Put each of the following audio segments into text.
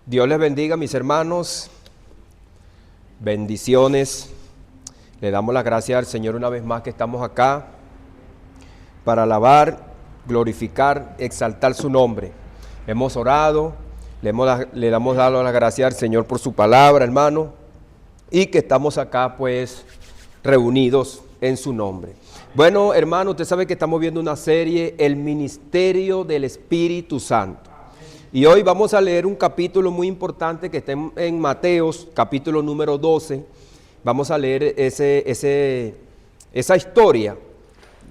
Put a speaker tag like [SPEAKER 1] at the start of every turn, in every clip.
[SPEAKER 1] Dios les bendiga, mis hermanos. Bendiciones. Le damos las gracias al Señor una vez más que estamos acá para alabar, glorificar, exaltar su nombre. Hemos orado, le damos dado las gracias al Señor por su palabra, hermano, y que estamos acá pues reunidos en su nombre. Bueno, hermano, usted sabe que estamos viendo una serie, El Ministerio del Espíritu Santo. Y hoy vamos a leer un capítulo muy importante que está en Mateos, capítulo número 12. Vamos a leer esa historia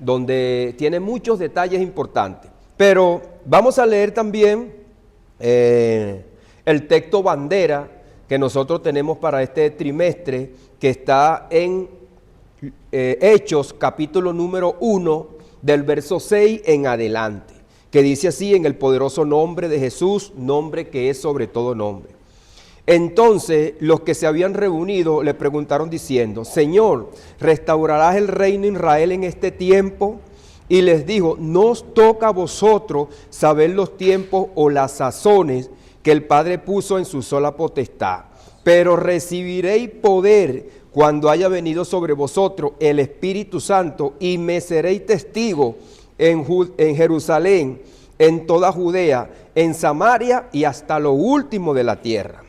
[SPEAKER 1] donde tiene muchos detalles importantes. Pero vamos a leer también el texto bandera que nosotros tenemos para este trimestre, que está en Hechos, capítulo número 1, del verso 6 en adelante, que dice así: en el poderoso nombre de Jesús, nombre que es sobre todo nombre. Entonces los que se habían reunido le preguntaron diciendo: Señor, ¿restaurarás el reino de Israel en este tiempo? Y les dijo: no os toca a vosotros saber los tiempos o las sazones que el Padre puso en su sola potestad, pero recibiréis poder cuando haya venido sobre vosotros el Espíritu Santo, y me seréis testigos en Jerusalén, en toda Judea, en Samaria y hasta lo último de la tierra.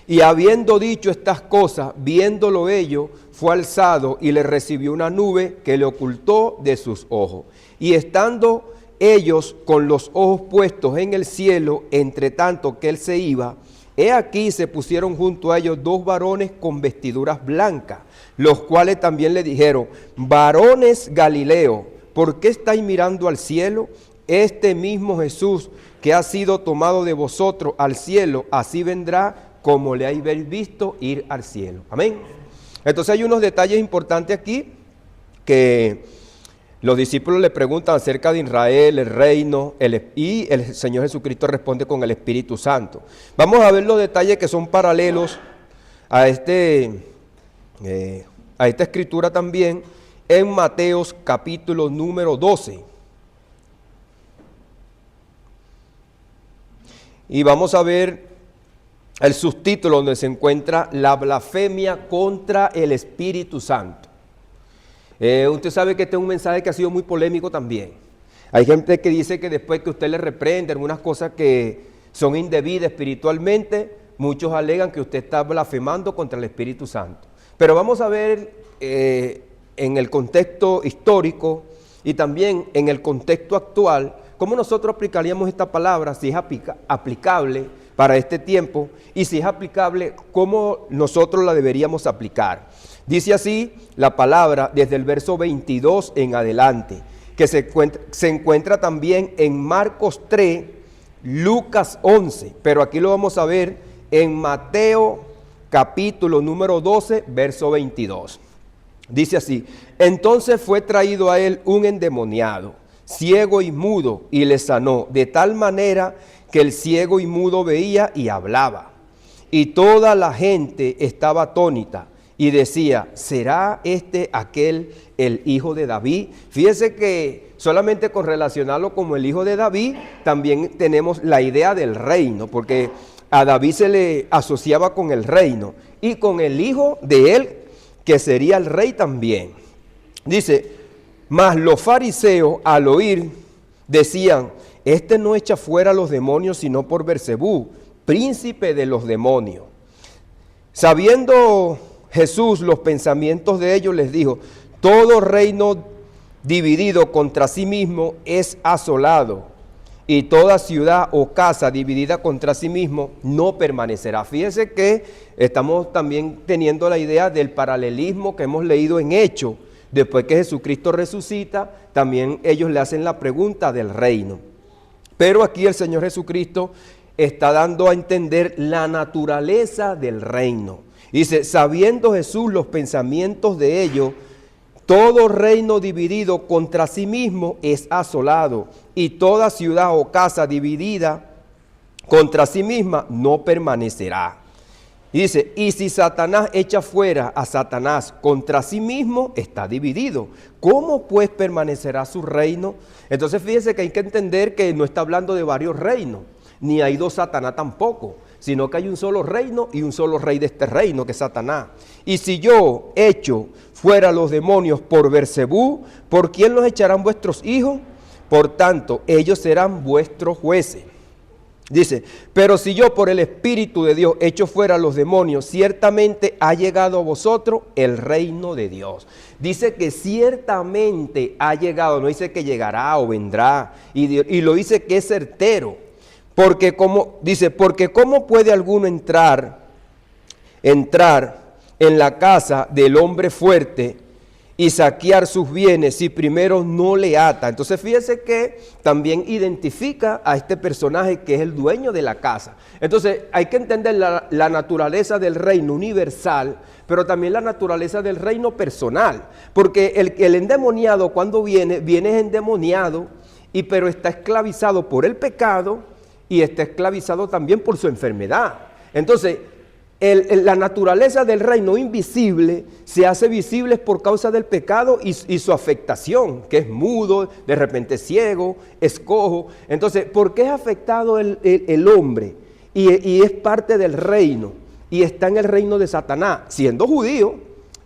[SPEAKER 1] Y habiendo dicho estas cosas, viéndolo ellos, fue alzado y le recibió una nube que le ocultó de sus ojos. Y estando ellos con los ojos puestos en el cielo, entre tanto que él se iba, he aquí se pusieron junto a ellos dos varones con vestiduras blancas, los cuales también le dijeron: varones Galileo, ¿por qué estáis mirando al cielo? Este mismo Jesús que ha sido tomado de vosotros al cielo, así vendrá como le habéis visto ir al cielo. Amén. Entonces hay unos detalles importantes aquí que los discípulos le preguntan acerca de Israel, el reino, y el Señor Jesucristo responde con el Espíritu Santo. Vamos a ver los detalles que son paralelos a esta escritura también en Mateos capítulo número 12. Y vamos a ver el subtítulo donde se encuentra la blasfemia contra el Espíritu Santo. Usted sabe que este es un mensaje que ha sido muy polémico también. Hay gente que dice que después que usted le reprende algunas cosas que son indebidas espiritualmente, muchos alegan que usted está blasfemando contra el Espíritu Santo. Pero vamos a ver en el contexto histórico y también en el contexto actual, cómo nosotros aplicaríamos esta palabra, si es aplicable para este tiempo, y si es aplicable, cómo nosotros la deberíamos aplicar. Dice así la palabra desde el verso 22 en adelante, que se encuentra también en Marcos 3, Lucas 11, pero aquí lo vamos a ver en Mateo capítulo número 12, verso 22. Dice así: entonces fue traído a él un endemoniado, ciego y mudo, y le sanó, de tal manera que el ciego y mudo veía y hablaba. Y toda la gente estaba atónita y decía: ¿será este aquel el hijo de David? Fíjese que solamente con relacionarlo como el hijo de David, también tenemos la idea del reino, porque a David se le asociaba con el reino y con el hijo de él, que sería el rey también. Dice: mas los fariseos al oír decían: este no echa fuera los demonios sino por Beelzebú, príncipe de los demonios. Sabiendo Jesús los pensamientos de ellos, les dijo: todo reino dividido contra sí mismo es asolado, y toda ciudad o casa dividida contra sí mismo no permanecerá. Fíjense que estamos también teniendo la idea del paralelismo que hemos leído en Hechos. Después que Jesucristo resucita, también ellos le hacen la pregunta del reino. Pero aquí el Señor Jesucristo está dando a entender la naturaleza del reino. Dice: sabiendo Jesús los pensamientos de ellos, todo reino dividido contra sí mismo es asolado, y toda ciudad o casa dividida contra sí misma no permanecerá. Y dice: y si Satanás echa fuera a Satanás, contra sí mismo está dividido. ¿Cómo pues permanecerá su reino? Entonces fíjese que hay que entender que no está hablando de varios reinos, ni hay dos Satanás tampoco, sino que hay un solo reino y un solo rey de este reino, que es Satanás. Y si yo echo fuera los demonios por Beelzebú, ¿por quién los echarán vuestros hijos? Por tanto, ellos serán vuestros jueces. Dice, pero si yo por el Espíritu de Dios echo fuera los demonios, ciertamente ha llegado a vosotros el reino de Dios. Dice que ciertamente ha llegado, no dice que llegará o vendrá, y lo dice que es certero. Porque porque ¿cómo puede alguno entrar en la casa del hombre fuerte y saquear sus bienes si primero no le ata? Entonces fíjese que también identifica a este personaje que es el dueño de la casa. Entonces hay que entender la naturaleza del reino universal, pero también la naturaleza del reino personal. Porque el endemoniado cuando viene endemoniado, pero está esclavizado por el pecado y está esclavizado también por su enfermedad. Entonces, la naturaleza del reino invisible se hace visible por causa del pecado y su afectación, que es mudo, de repente ciego, es cojo. Entonces, ¿por qué es afectado el hombre? Y es parte del reino, y está en el reino de Satanás, siendo judío.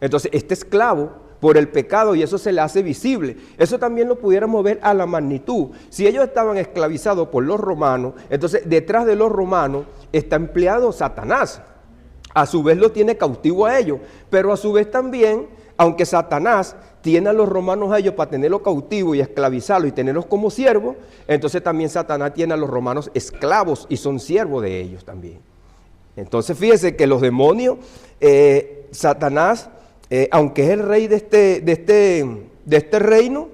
[SPEAKER 1] Entonces, este esclavo por el pecado, y eso se le hace visible. Eso también lo pudiéramos ver a la magnitud. Si ellos estaban esclavizados por los romanos, entonces detrás de los romanos está empleado Satanás. A su vez lo tiene cautivo a ellos, pero a su vez también, aunque Satanás tiene a los romanos a ellos para tenerlos cautivos y esclavizarlos y tenerlos como siervos, entonces también Satanás tiene a los romanos esclavos y son siervos de ellos también. Entonces fíjese que los demonios, Satanás, aunque es el rey de este reino,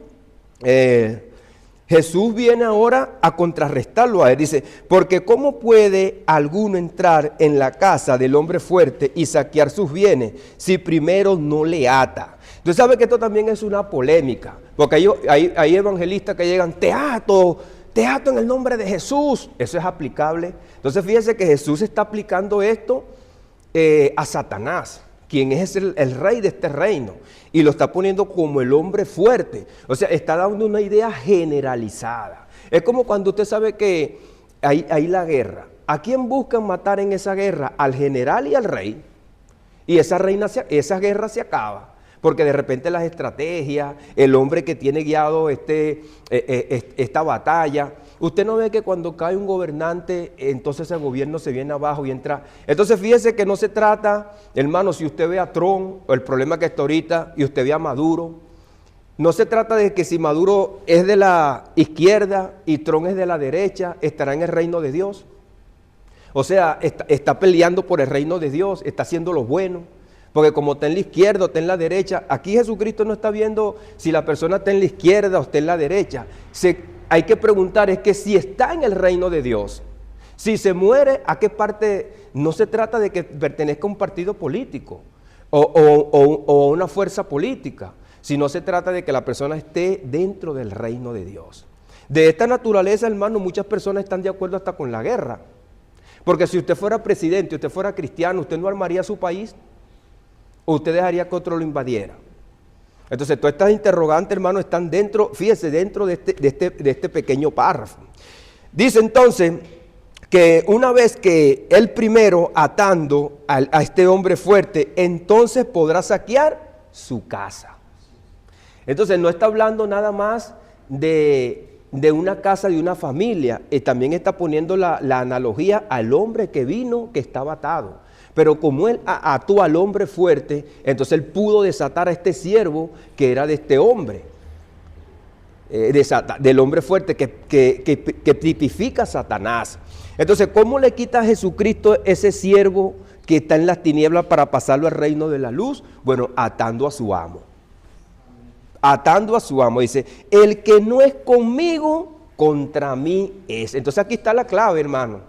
[SPEAKER 1] Jesús viene ahora a contrarrestarlo a él. Dice, porque ¿cómo puede alguno entrar en la casa del hombre fuerte y saquear sus bienes si primero no le ata? Usted sabe que esto también es una polémica, porque hay evangelistas que llegan, te ato en el nombre de Jesús. Eso es aplicable. Entonces fíjese que Jesús está aplicando esto a Satanás, quien es el rey de este reino, y lo está poniendo como el hombre fuerte. O sea, está dando una idea generalizada. Es como cuando usted sabe que hay la guerra. ¿A quién buscan matar en esa guerra? Al general y al rey. Y esa guerra se acaba. Porque de repente las estrategias, el hombre que tiene guiado esta batalla. Usted no ve que cuando cae un gobernante, entonces el gobierno se viene abajo y entra. Entonces fíjese que no se trata, hermano, si usted ve a Trump, o el problema que está ahorita, y usted ve a Maduro, no se trata de que si Maduro es de la izquierda y Trump es de la derecha, estará en el reino de Dios. O sea, está peleando por el reino de Dios, está haciendo lo bueno. Porque como está en la izquierda o está en la derecha, aquí Jesucristo no está viendo si la persona está en la izquierda o está en la derecha. Hay que preguntar es que si está en el reino de Dios, si se muere, ¿a qué parte? No se trata de que pertenezca a un partido político o a una fuerza política, sino se trata de que la persona esté dentro del reino de Dios. De esta naturaleza, hermano, muchas personas están de acuerdo hasta con la guerra. Porque si usted fuera presidente, usted fuera cristiano, ¿usted no armaría su país? ¿O usted dejaría que otro lo invadiera? Entonces, todas estas interrogantes, hermano, están dentro, fíjese, dentro de este pequeño párrafo. Dice entonces que una vez que él primero atando a este hombre fuerte, entonces podrá saquear su casa. Entonces, no está hablando nada más de una casa, de una familia. También está poniendo la analogía al hombre que vino, que estaba atado. Pero como él ató al hombre fuerte, entonces él pudo desatar a este siervo que era de este hombre, del hombre fuerte que tipifica a Satanás. Entonces, ¿cómo le quita a Jesucristo ese siervo que está en las tinieblas para pasarlo al reino de la luz? Bueno, atando a su amo. Atando a su amo. Dice, el que no es conmigo, contra mí es. Entonces aquí está la clave, hermano.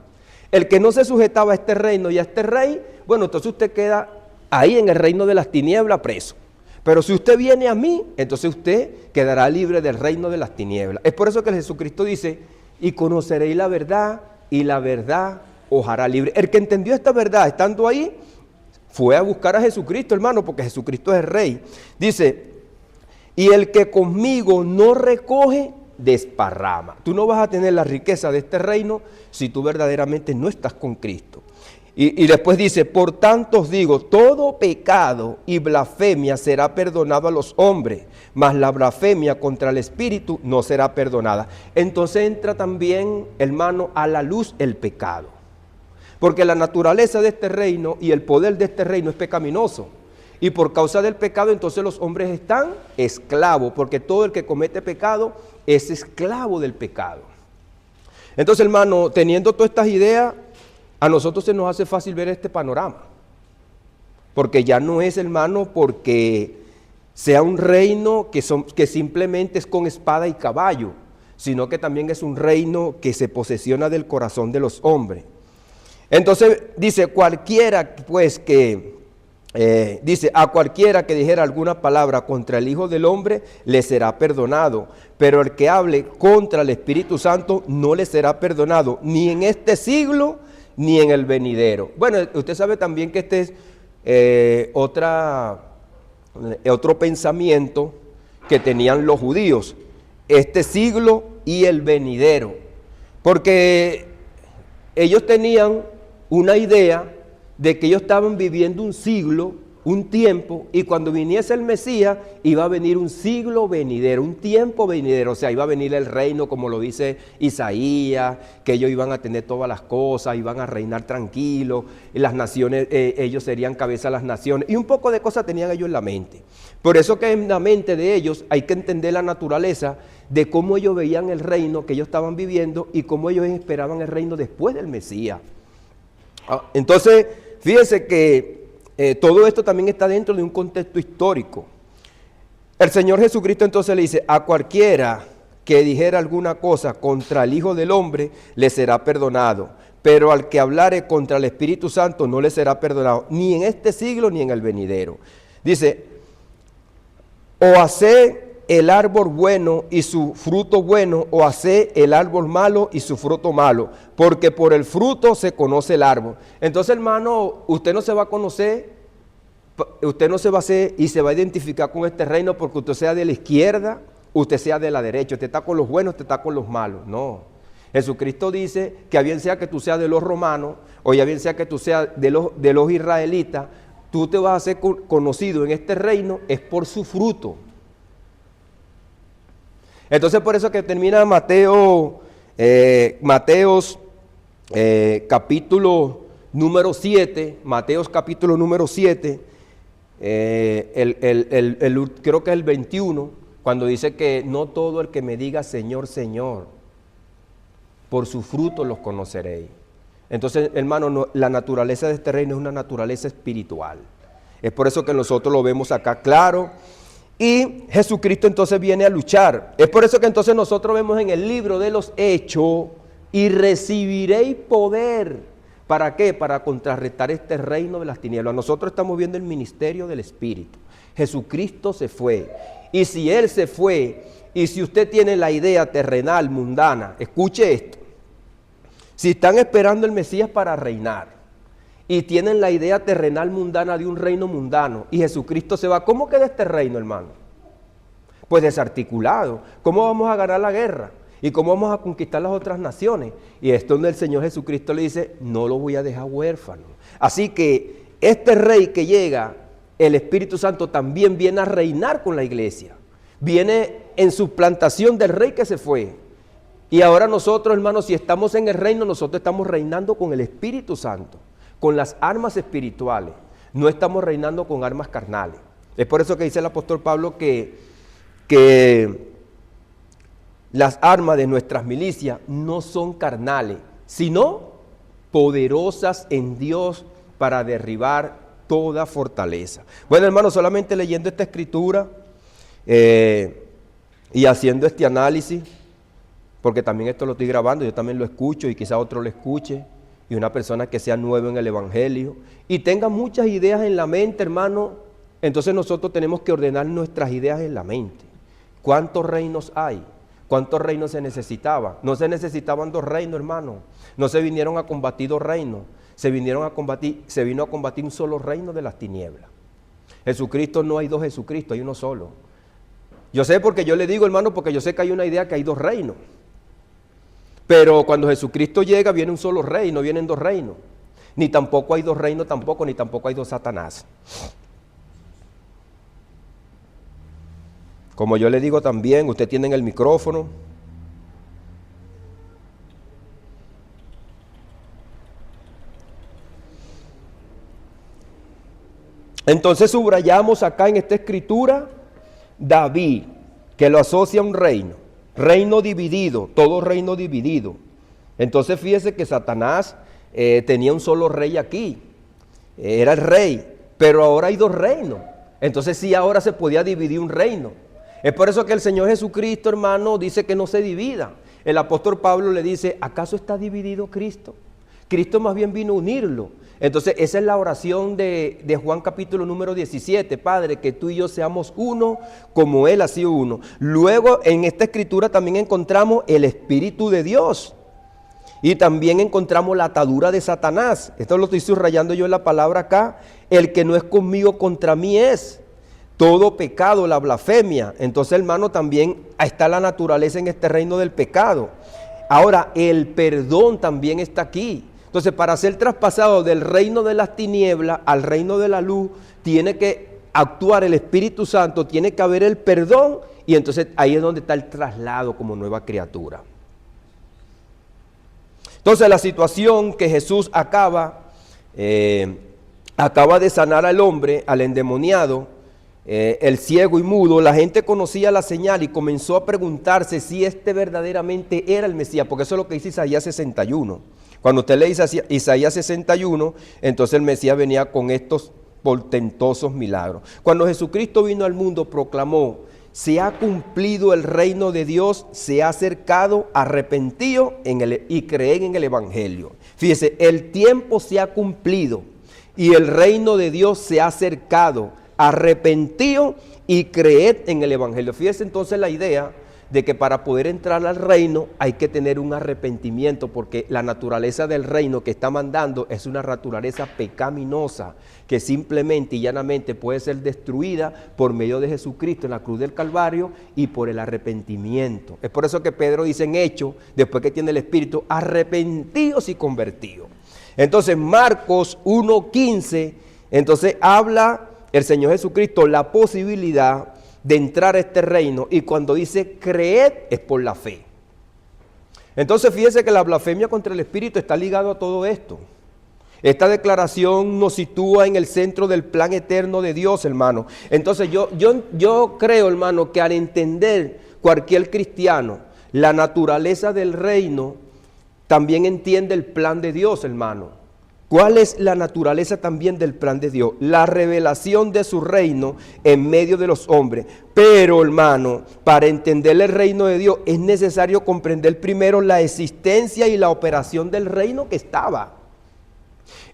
[SPEAKER 1] El que no se sujetaba a este reino y a este rey, bueno, entonces usted queda ahí en el reino de las tinieblas preso. Pero si usted viene a mí, entonces usted quedará libre del reino de las tinieblas. Es por eso que Jesucristo dice, y conoceréis la verdad, y la verdad os hará libre. El que entendió esta verdad estando ahí, fue a buscar a Jesucristo, hermano, porque Jesucristo es el rey. Dice, y el que conmigo no recoge desparrama. Tú no vas a tener la riqueza de este reino si tú verdaderamente no estás con Cristo. Y después dice, por tanto os digo, todo pecado y blasfemia será perdonado a los hombres, mas la blasfemia contra el Espíritu no será perdonada. Entonces entra también, hermano, a la luz el pecado. Porque la naturaleza de este reino y el poder de este reino es pecaminoso. Y por causa del pecado, entonces los hombres están esclavos, porque todo el que comete pecado es esclavo del pecado. Entonces, hermano, teniendo todas estas ideas, a nosotros se nos hace fácil ver este panorama. Porque ya no es, hermano, porque sea un reino que simplemente es con espada y caballo, sino que también es un reino que se posesiona del corazón de los hombres. Entonces, dice, cualquiera pues que... dice, a cualquiera que dijera alguna palabra contra el Hijo del Hombre le será perdonado, pero el que hable contra el Espíritu Santo no le será perdonado, ni en este siglo ni en el venidero. Bueno, usted sabe también que este es otro pensamiento que tenían los judíos, este siglo y el venidero, porque ellos tenían una idea de que ellos estaban viviendo un siglo, un tiempo, y cuando viniese el Mesías iba a venir un siglo venidero, un tiempo venidero, o sea, iba a venir el reino, como lo dice Isaías, que ellos iban a tener todas las cosas, iban a reinar tranquilos, y las naciones, ellos serían cabeza de las naciones, y un poco de cosas tenían ellos en la mente. Por eso que en la mente de ellos hay que entender la naturaleza de cómo ellos veían el reino que ellos estaban viviendo y cómo ellos esperaban el reino después del Mesías. Entonces, fíjense que todo esto también está dentro de un contexto histórico. El Señor Jesucristo entonces le dice, a cualquiera que dijera alguna cosa contra el Hijo del Hombre, le será perdonado. Pero al que hablare contra el Espíritu Santo no le será perdonado, ni en este siglo ni en el venidero. Dice, o hace el árbol bueno y su fruto bueno, o hace el árbol malo y su fruto malo, porque por el fruto se conoce el árbol. Entonces, hermano, usted no se va a conocer, usted no se va a hacer y se va a identificar con este reino porque usted sea de la izquierda, usted sea de la derecha, usted está con los buenos, usted está con los malos. No. Jesucristo dice que a bien sea que tú seas de los romanos, o ya bien sea que tú seas de los israelitas, tú te vas a ser conocido en este reino es por su fruto. Entonces por eso que termina Mateos capítulo número 7, Mateos capítulo número 7, creo que es el 21, cuando dice que no todo el que me diga Señor, Señor, por su fruto los conoceréis. Entonces, hermano, la naturaleza de este reino es una naturaleza espiritual. Es por eso que nosotros lo vemos acá claro. Y Jesucristo entonces viene a luchar. Es por eso que entonces nosotros vemos en el libro de los Hechos, y recibiréis poder. ¿Para qué? Para contrarrestar este reino de las tinieblas. Nosotros estamos viendo el ministerio del Espíritu. Jesucristo se fue. Y si Él se fue, y si usted tiene la idea terrenal, mundana, escuche esto. Si están esperando el Mesías para reinar, y tienen la idea terrenal mundana de un reino mundano, y Jesucristo se va, ¿cómo queda este reino, hermano? Pues desarticulado. ¿Cómo vamos a ganar la guerra? ¿Y cómo vamos a conquistar las otras naciones? Y es donde el Señor Jesucristo le dice, no lo voy a dejar huérfano. Así que este rey que llega, el Espíritu Santo también viene a reinar con la iglesia. Viene en suplantación del rey que se fue. Y ahora nosotros, hermanos, si estamos en el reino, nosotros estamos reinando con el Espíritu Santo, con las armas espirituales. No estamos reinando con armas carnales. Es por eso que dice el apóstol Pablo que las armas de nuestras milicias no son carnales, sino poderosas en Dios para derribar toda fortaleza. Bueno, hermanos, solamente leyendo esta escritura y haciendo este análisis, porque también esto lo estoy grabando, yo también lo escucho y quizá otro lo escuche, y una persona que sea nueva en el Evangelio y tenga muchas ideas en la mente, hermano, entonces nosotros tenemos que ordenar nuestras ideas en la mente. ¿Cuántos reinos hay? ¿Cuántos reinos se necesitaban? No se necesitaban 2 reinos, hermano. No se vinieron a combatir 2 reinos. Se vino a combatir un solo reino de las tinieblas. Jesucristo, no hay 2 Jesucristo, hay uno solo. Yo sé porque yo le digo, hermano, porque yo sé que hay una idea que hay dos reinos. Pero cuando Jesucristo llega, viene un solo rey, no vienen dos reinos. Ni tampoco hay dos reinos, ni tampoco hay dos Satanás. Como yo le digo también, usted tiene el micrófono. Entonces subrayamos acá en esta escritura David, que lo asocia a un reino dividido, todo reino dividido. Entonces fíjese que Satanás tenía un solo rey aquí, era el rey, pero ahora hay dos reinos. Entonces sí, ahora se podía dividir un reino. Es por eso que el Señor Jesucristo, hermano, dice que no se divida. El apóstol Pablo le dice, ¿acaso está dividido Cristo? Cristo más bien vino a unirlo. Entonces esa es la oración de Juan capítulo número 17, Padre, que tú y yo seamos uno como Él ha sido uno. Luego en esta escritura también encontramos el Espíritu de Dios y también encontramos la atadura de Satanás. Esto lo estoy subrayando yo en la palabra acá, el que no es conmigo contra mí es. Todo pecado, la blasfemia. Entonces, hermano, también está la naturaleza en este reino del pecado. Ahora, el perdón también está aquí. Entonces, para ser traspasado del reino de las tinieblas al reino de la luz, tiene que actuar el Espíritu Santo, tiene que haber el perdón, y entonces ahí es donde está el traslado como nueva criatura. Entonces, la situación que Jesús acaba de sanar al hombre, al endemoniado, el ciego y mudo, la gente conocía la señal y comenzó a preguntarse si este verdaderamente era el Mesías, porque eso es lo que dice Isaías 61. Cuando usted lee Isaías 61, entonces el Mesías venía con estos portentosos milagros. Cuando Jesucristo vino al mundo, proclamó, se ha cumplido el reino de Dios, se ha acercado, arrepentido y creen en el Evangelio. Fíjese, el tiempo se ha cumplido y el reino de Dios se ha acercado, arrepentido y creed en el Evangelio. Fíjese entonces la idea de que para poder entrar al reino hay que tener un arrepentimiento, porque la naturaleza del reino que está mandando es una naturaleza pecaminosa que simplemente y llanamente puede ser destruida por medio de Jesucristo en la cruz del Calvario y por el arrepentimiento. Es por eso que Pedro dice en Hechos, después que tiene el Espíritu, arrepentidos y convertidos. Entonces Marcos 1:15, entonces habla el Señor Jesucristo la posibilidad de entrar a este reino, y cuando dice creed es por la fe. Entonces fíjese que la blasfemia contra el Espíritu está ligado a todo esto. Esta declaración nos sitúa en el centro del plan eterno de Dios, hermano. Entonces yo creo, hermano, que al entender cualquier cristiano la naturaleza del reino, también entiende el plan de Dios, hermano. ¿Cuál es la naturaleza también del plan de Dios? La revelación de su reino en medio de los hombres. Pero, hermano, para entender el reino de Dios es necesario comprender primero la existencia y la operación del reino que estaba,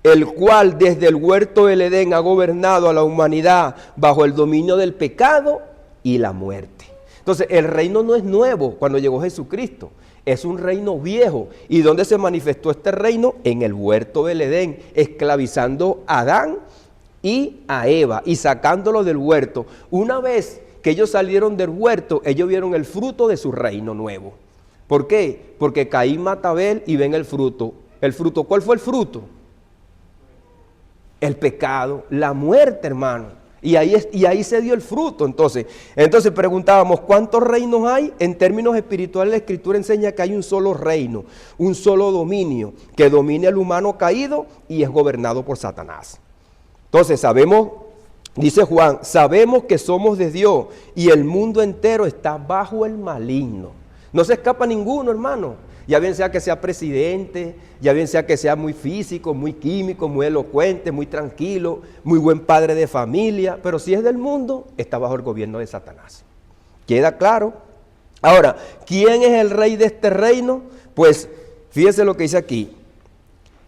[SPEAKER 1] el cual desde el huerto del Edén ha gobernado a la humanidad bajo el dominio del pecado y la muerte. Entonces, el reino no es nuevo cuando llegó Jesucristo. Es un reino viejo. ¿Y dónde se manifestó este reino? En el huerto del Edén, esclavizando a Adán y a Eva y sacándolo del huerto. Una vez que ellos salieron del huerto, ellos vieron el fruto de su reino nuevo. ¿Por qué? Porque Caín mata a Abel y ven el fruto. ¿El fruto? ¿Cuál fue el fruto? El pecado, la muerte, hermano. Y ahí se dio el fruto. Entonces preguntábamos, ¿cuántos reinos hay? En términos espirituales, la Escritura enseña que hay un solo reino, un solo dominio, que domina al humano caído y es gobernado por Satanás. Entonces sabemos, dice Juan, sabemos que somos de Dios y el mundo entero está bajo el maligno. No se escapa ninguno, hermano. Ya bien sea que sea presidente, ya bien sea que sea muy físico, muy químico, muy elocuente, muy tranquilo, muy buen padre de familia, pero si es del mundo, está bajo el gobierno de Satanás. ¿Queda claro? Ahora, ¿quién es el rey de este reino? Pues fíjese lo que dice aquí.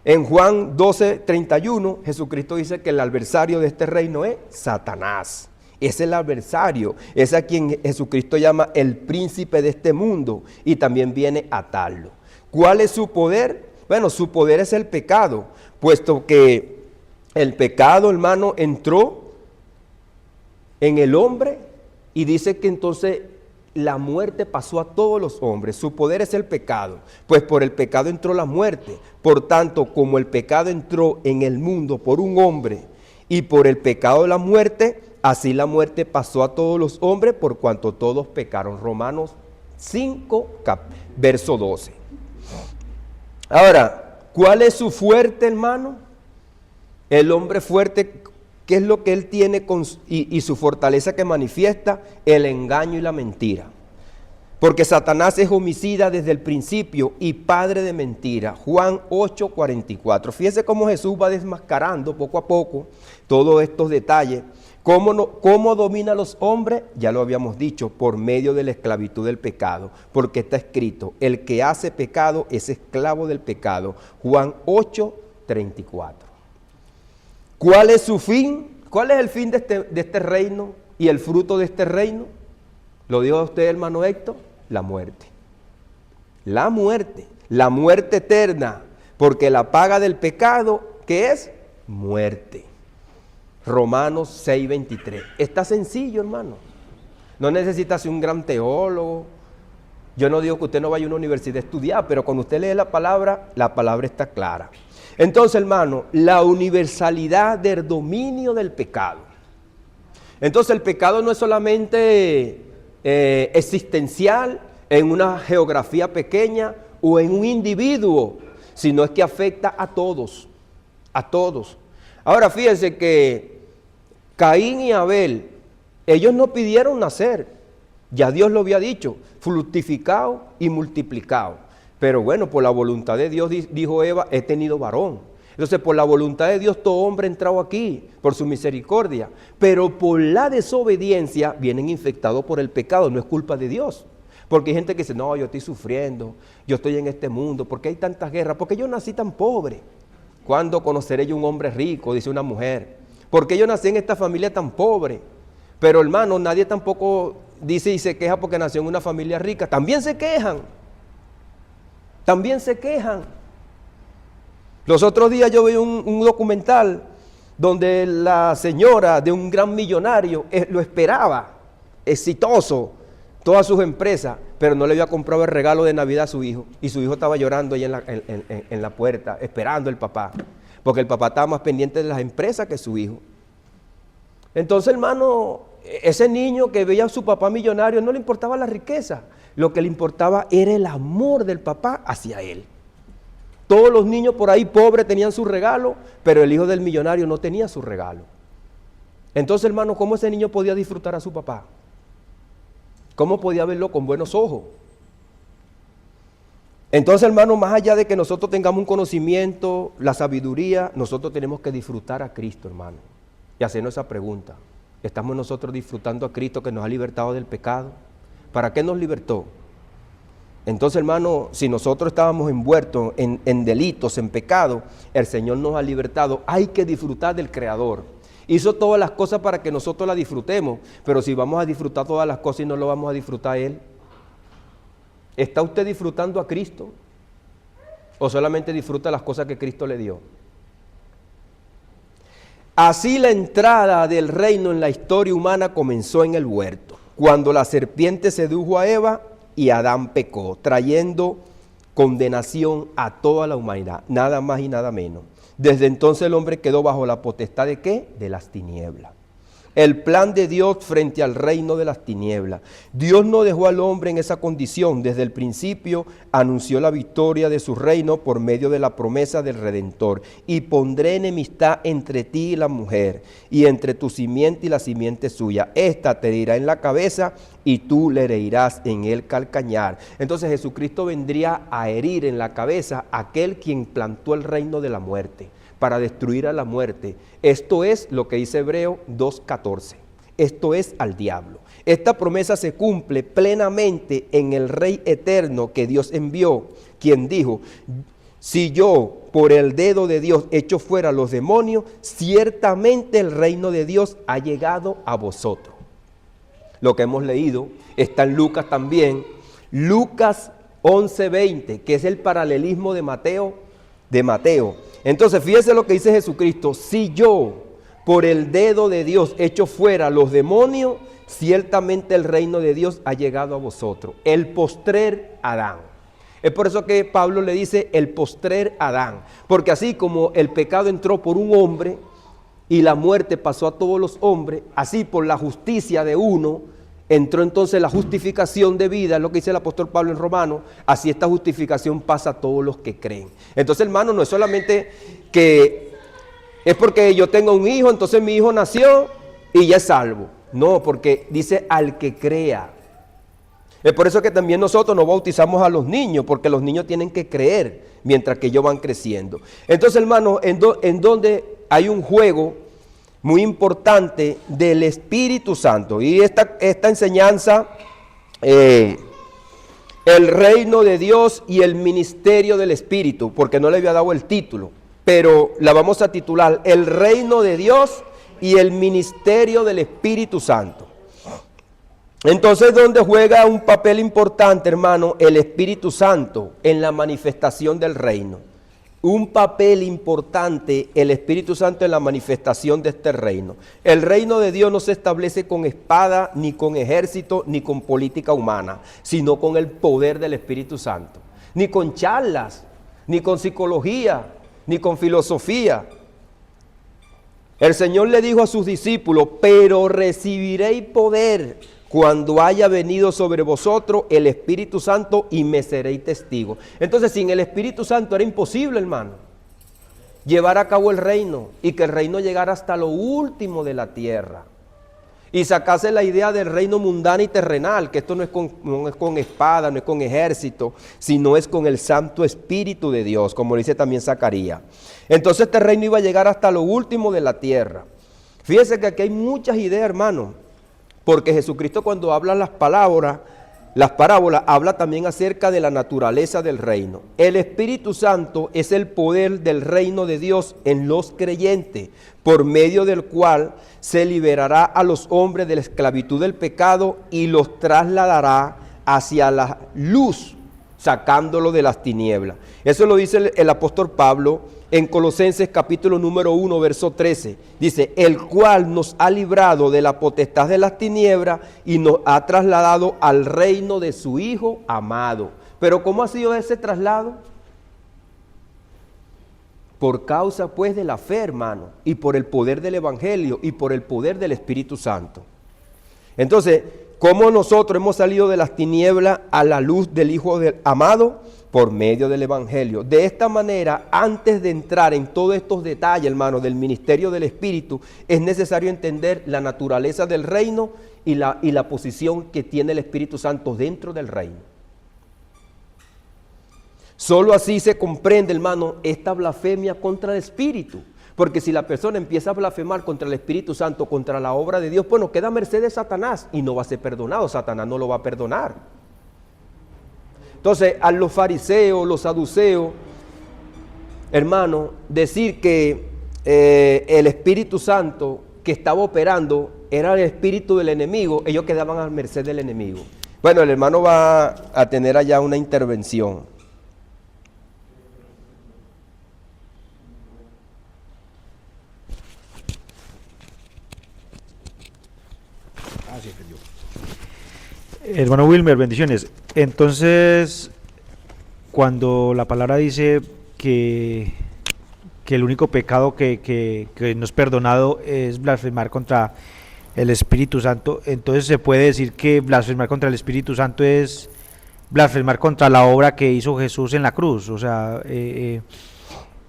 [SPEAKER 1] En Juan 12:31, Jesucristo dice que el adversario de este reino es Satanás. Es el adversario, es a quien Jesucristo llama el príncipe de este mundo y también viene a atarlo. ¿Cuál es su poder? Bueno, su poder es el pecado, puesto que el pecado, hermano, entró en el hombre Y dice que entonces la muerte pasó a todos los hombres. Su poder es el pecado, pues por el pecado entró la muerte. Por tanto, como el pecado entró en el mundo por un hombre y por el pecado de la muerte, así la muerte pasó a todos los hombres por cuanto todos pecaron. Romanos 5, verso 12. Ahora, ¿cuál es su fuerte, hermano? El hombre fuerte, ¿qué es lo que él tiene y su fortaleza que manifiesta? El engaño y la mentira. Porque Satanás es homicida desde el principio y padre de mentira. Juan 8:44. Fíjese cómo Jesús va desmascarando poco a poco todos estos detalles. ¿Cómo domina a los hombres? Ya lo habíamos dicho, por medio de la esclavitud del pecado. Porque está escrito, el que hace pecado es esclavo del pecado. Juan 8:34. ¿Cuál es su fin? ¿Cuál es el fin de este reino y el fruto de este reino? ¿Lo dijo usted, hermano Héctor? La muerte. La muerte eterna, porque la paga del pecado, ¿qué es? Muerte. Romanos 6:23. Está sencillo, hermano. No necesita ser un gran teólogo. Yo no digo que usted no vaya a una universidad a estudiar, pero cuando usted lee la palabra está clara. Entonces, hermano, la universalidad del dominio del pecado. Entonces, el pecado no es solamente existencial en una geografía pequeña o en un individuo, sino es que afecta a todos, a todos. Ahora, fíjense que Caín y Abel, ellos no pidieron nacer, ya Dios lo había dicho, fructificado y multiplicado. Pero bueno, por la voluntad de Dios, dijo Eva, he tenido varón. Entonces, por la voluntad de Dios, todo hombre ha entrado aquí, por su misericordia. Pero por la desobediencia, vienen infectados por el pecado, no es culpa de Dios. Porque hay gente que dice, no, yo estoy sufriendo, yo estoy en este mundo, ¿por qué hay tantas guerras? Porque yo nací tan pobre. ¿Cuándo conoceré yo un hombre rico? Dice una mujer. ¿Por qué yo nací en esta familia tan pobre? Pero hermano, nadie tampoco dice y se queja porque nació en una familia rica. También se quejan. También se quejan. Los otros días yo vi un documental donde la señora de un gran millonario lo esperaba, exitoso, todas sus empresas, pero no le había comprado el regalo de Navidad a su hijo. Y su hijo estaba llorando ahí en la puerta, esperando al papá, porque el papá estaba más pendiente de las empresas que su hijo. Entonces, hermano, ese niño que veía a su papá millonario no le importaba la riqueza, lo que le importaba era el amor del papá hacia él. Todos los niños por ahí pobres tenían su regalo, pero el hijo del millonario no tenía su regalo. Entonces, hermano, ¿cómo ese niño podía disfrutar a su papá? ¿Cómo podía verlo con buenos ojos? Entonces, hermano, más allá de que nosotros tengamos un conocimiento, la sabiduría, nosotros tenemos que disfrutar a Cristo, hermano, y hacernos esa pregunta. ¿Estamos nosotros disfrutando a Cristo que nos ha libertado del pecado? ¿Para qué nos libertó? Entonces, hermano, si nosotros estábamos envueltos en delitos, en pecado, el Señor nos ha libertado. Hay que disfrutar del Creador. Hizo todas las cosas para que nosotros las disfrutemos, pero si vamos a disfrutar todas las cosas y no lo vamos a disfrutar Él, ¿está usted disfrutando a Cristo? ¿O solamente disfruta las cosas que Cristo le dio? Así la entrada del reino en la historia humana comenzó en el huerto, cuando la serpiente sedujo a Eva y Adán pecó, trayendo condenación a toda la humanidad, nada más y nada menos. Desde entonces el hombre quedó bajo la potestad ¿de qué? De las tinieblas. El plan de Dios frente al reino de las tinieblas. Dios no dejó al hombre en esa condición. Desde el principio anunció la victoria de su reino por medio de la promesa del Redentor. Y pondré enemistad entre ti y la mujer, y entre tu simiente y la simiente suya. Esta te herirá en la cabeza y tú le herirás en el calcañar. Entonces Jesucristo vendría a herir en la cabeza a aquel quien plantó el reino de la muerte, para destruir a la muerte. Esto es lo que dice Hebreo 2:14. Esto es al diablo. Esta promesa se cumple plenamente en el Rey eterno que Dios envió, quien dijo, si yo por el dedo de Dios echo fuera los demonios, ciertamente el reino de Dios ha llegado a vosotros. Lo que hemos leído está en Lucas también. Lucas 11:20, que es el paralelismo de Mateo. Entonces, fíjese lo que dice Jesucristo. Si yo, por el dedo de Dios, echo fuera los demonios, ciertamente el reino de Dios ha llegado a vosotros. El postrer Adán. Es por eso que Pablo le dice el postrer Adán. Porque así como el pecado entró por un hombre y la muerte pasó a todos los hombres, así por la justicia de uno entró entonces la justificación de vida, es lo que dice el apóstol Pablo en Romanos, así esta justificación pasa a todos los que creen. Entonces, hermano, no es solamente que es porque yo tengo un hijo, entonces mi hijo nació y ya es salvo. No, porque dice al que crea. Es por eso que también nosotros no bautizamos a los niños, porque los niños tienen que creer mientras que ellos van creciendo. Entonces, hermano, en donde hay un juego muy importante del Espíritu Santo. Y esta enseñanza, el reino de Dios y el ministerio del Espíritu, porque no le había dado el título, pero la vamos a titular el reino de Dios y el ministerio del Espíritu Santo. Entonces, ¿dónde juega un papel importante, hermano, el Espíritu Santo en la manifestación del reino? Un papel importante el Espíritu Santo en la manifestación de este reino. El reino de Dios no se establece con espada, ni con ejército, ni con política humana, sino con el poder del Espíritu Santo. Ni con charlas, ni con psicología, ni con filosofía. El Señor le dijo a sus discípulos, pero recibiréis poder cuando haya venido sobre vosotros el Espíritu Santo y me seréis testigos. Entonces, sin el Espíritu Santo era imposible, hermano, llevar a cabo el reino y que el reino llegara hasta lo último de la tierra. Y sacase la idea del reino mundano y terrenal, que esto no es con espada, no es con ejército, sino es con el Santo Espíritu de Dios, como dice también Zacarías. Entonces este reino iba a llegar hasta lo último de la tierra. Fíjese que aquí hay muchas ideas, hermano. Porque Jesucristo cuando habla las parábolas, habla también acerca de la naturaleza del reino. El Espíritu Santo es el poder del reino de Dios en los creyentes, por medio del cual se liberará a los hombres de la esclavitud del pecado y los trasladará hacia la luz, sacándolo de las tinieblas. Eso lo dice el apóstol Pablo en Colosenses capítulo número 1, verso 13. Dice, el cual nos ha librado de la potestad de las tinieblas y nos ha trasladado al reino de su Hijo amado. Pero ¿cómo ha sido ese traslado? Por causa pues de la fe, hermano, y por el poder del Evangelio y por el poder del Espíritu Santo. Entonces, ¿cómo nosotros hemos salido de las tinieblas a la luz del Hijo del amado? Por medio del Evangelio. De esta manera, antes de entrar en todos estos detalles, hermano, del ministerio del Espíritu, es necesario entender la naturaleza del reino y la posición que tiene el Espíritu Santo dentro del reino. Solo así se comprende, hermano, esta blasfemia contra el Espíritu. Porque si la persona empieza a blasfemar contra el Espíritu Santo, contra la obra de Dios, pues nos queda a merced de Satanás y no va a ser perdonado. Satanás no lo va a perdonar. Entonces, a los fariseos, los saduceos, hermano, decir que el Espíritu Santo que estaba operando era el espíritu del enemigo, ellos quedaban a merced del enemigo. Bueno, el hermano va a tener allá una intervención.
[SPEAKER 2] Hermano Wilmer, bendiciones. Entonces, cuando la palabra dice que el único pecado que no es perdonado es blasfemar contra el Espíritu Santo, entonces se puede decir que blasfemar contra el Espíritu Santo es blasfemar contra la obra que hizo Jesús en la cruz, o sea,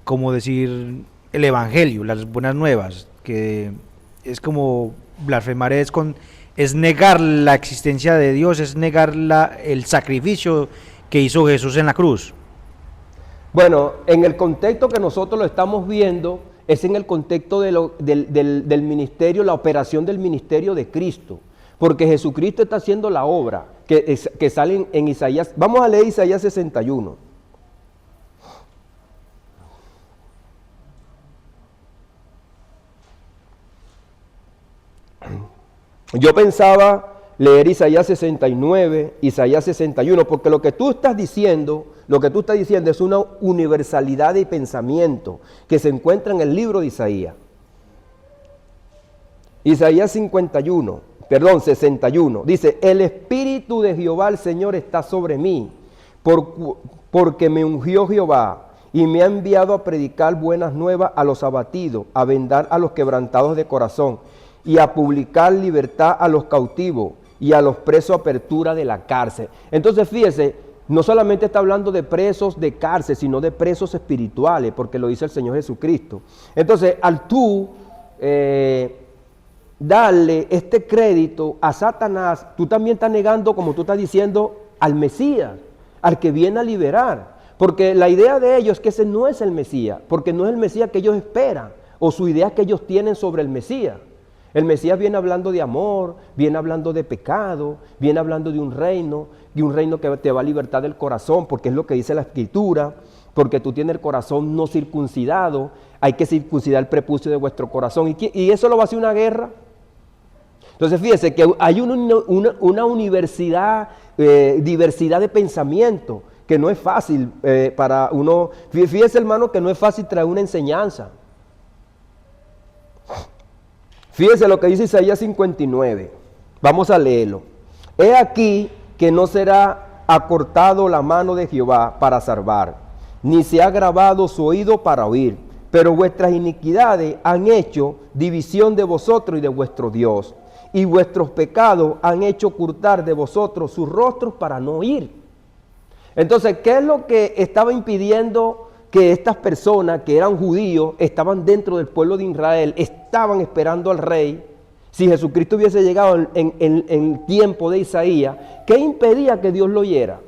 [SPEAKER 2] como decir el Evangelio, las buenas nuevas, que es como blasfemar es negar la existencia de Dios, es negar el sacrificio que hizo Jesús en la cruz.
[SPEAKER 1] Bueno, en el contexto que nosotros lo estamos viendo, es en el contexto del ministerio, la operación del ministerio de Cristo. Porque Jesucristo está haciendo la obra que sale en Isaías. Vamos a leer Isaías 61. Yo pensaba leer Isaías 69, Isaías 61, porque lo que tú estás diciendo es una universalidad de pensamiento que se encuentra en el libro de Isaías. Isaías 51, 61. Dice, el Espíritu de Jehová el Señor está sobre mí, porque me ungió Jehová y me ha enviado a predicar buenas nuevas a los abatidos, a vendar a los quebrantados de corazón y a publicar libertad a los cautivos y a los presos apertura de la cárcel. Entonces fíjese, no solamente está hablando de presos de cárcel, sino de presos espirituales, porque lo dice el Señor Jesucristo. Entonces, al tú darle este crédito a Satanás, tú también estás negando, como tú estás diciendo, al Mesías, al que viene a liberar. Porque la idea de ellos es que ese no es el Mesías, porque no es el Mesías que ellos esperan, o su idea que ellos tienen sobre el Mesías. El Mesías viene hablando de amor, viene hablando de pecado, viene hablando de un reino que te va a libertar del corazón, porque es lo que dice la Escritura, porque tú tienes el corazón no circuncidado, hay que circuncidar el prepucio de vuestro corazón. ¿Y eso lo va a hacer una guerra? Entonces fíjese que hay una diversidad de pensamiento, que no es fácil para uno. Fíjese, hermano, que no es fácil traer una enseñanza. Fíjese lo que dice Isaías 59. Vamos a leerlo. He aquí que no será acortado la mano de Jehová para salvar, ni se ha grabado su oído para oír, pero vuestras iniquidades han hecho división de vosotros y de vuestro Dios, y vuestros pecados han hecho ocultar de vosotros sus rostros para no oír. Entonces, ¿qué es lo que estaba impidiendo que estas personas que eran judíos, estaban dentro del pueblo de Israel, estaban esperando al rey? Si Jesucristo hubiese llegado en el tiempo de Isaías, ¿qué impedía que Dios lo oyera?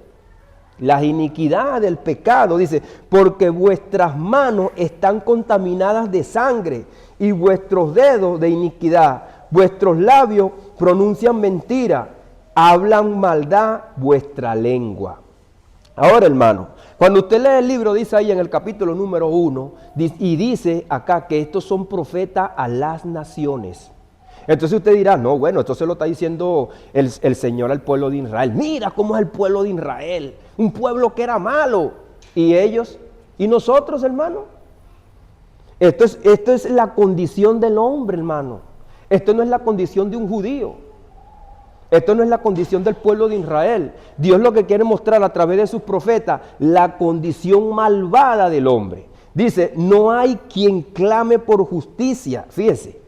[SPEAKER 1] Las iniquidades del pecado, dice, porque vuestras manos están contaminadas de sangre y vuestros dedos de iniquidad, vuestros labios pronuncian mentira, hablan maldad vuestra lengua. Ahora, hermano, cuando usted lee el libro de Isaías en el capítulo número 1, y dice acá que estos son profetas a las naciones. Entonces usted dirá, no, bueno, esto se lo está diciendo el Señor al pueblo de Israel. Mira cómo es el pueblo de Israel, un pueblo que era malo. ¿Y ellos? ¿Y nosotros, hermano? Esto es la condición del hombre, hermano. Esto no es la condición de un judío. Esto no es la condición del pueblo de Israel. Dios lo que quiere mostrar a través de sus profetas, la condición malvada del hombre. Dice, no hay quien clame por justicia. Fíjese.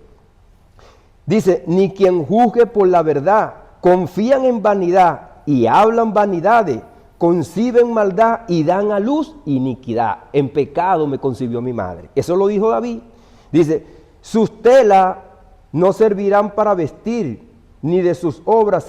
[SPEAKER 1] Dice, ni quien juzgue por la verdad. Confían en vanidad y hablan vanidades. Conciben maldad y dan a luz iniquidad. En pecado me concibió mi madre. Eso lo dijo David. Dice, sus telas no servirán para vestir, ni de sus obras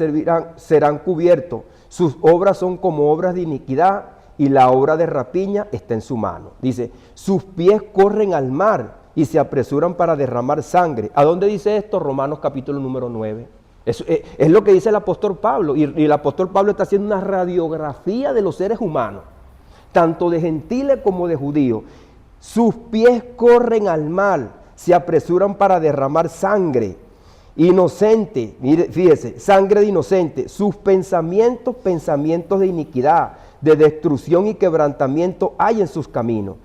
[SPEAKER 1] serán cubiertos. Sus obras son como obras de iniquidad, y la obra de rapiña está en su mano. Dice, sus pies corren al mar y se apresuran para derramar sangre. ¿A dónde dice esto? Romanos capítulo número 9. Es lo que dice el apóstol Pablo, y el apóstol Pablo está haciendo una radiografía de los seres humanos, tanto de gentiles como de judíos. Sus pies corren al mar, se apresuran para derramar sangre. Inocente, mire, fíjese, sangre de inocente. Sus pensamientos de iniquidad, de destrucción y quebrantamiento hay en sus caminos.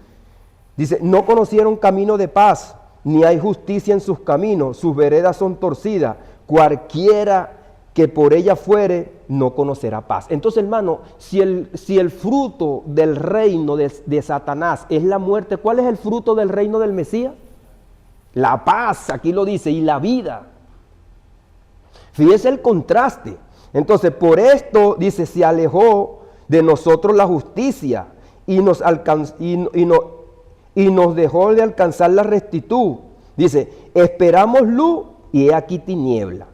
[SPEAKER 1] Dice, no conocieron camino de paz, ni hay justicia en sus caminos. Sus veredas son torcidas. Cualquiera que por ella fuere, no conocerá paz. Entonces, hermano, si el fruto del reino de Satanás es la muerte, ¿cuál es el fruto del reino del Mesías? La paz, aquí lo dice, y la vida. Fíjese el contraste. Entonces, por esto, dice, se alejó de nosotros la justicia y nos dejó de alcanzar la rectitud. Dice, esperamos luz y he aquí tiniebla,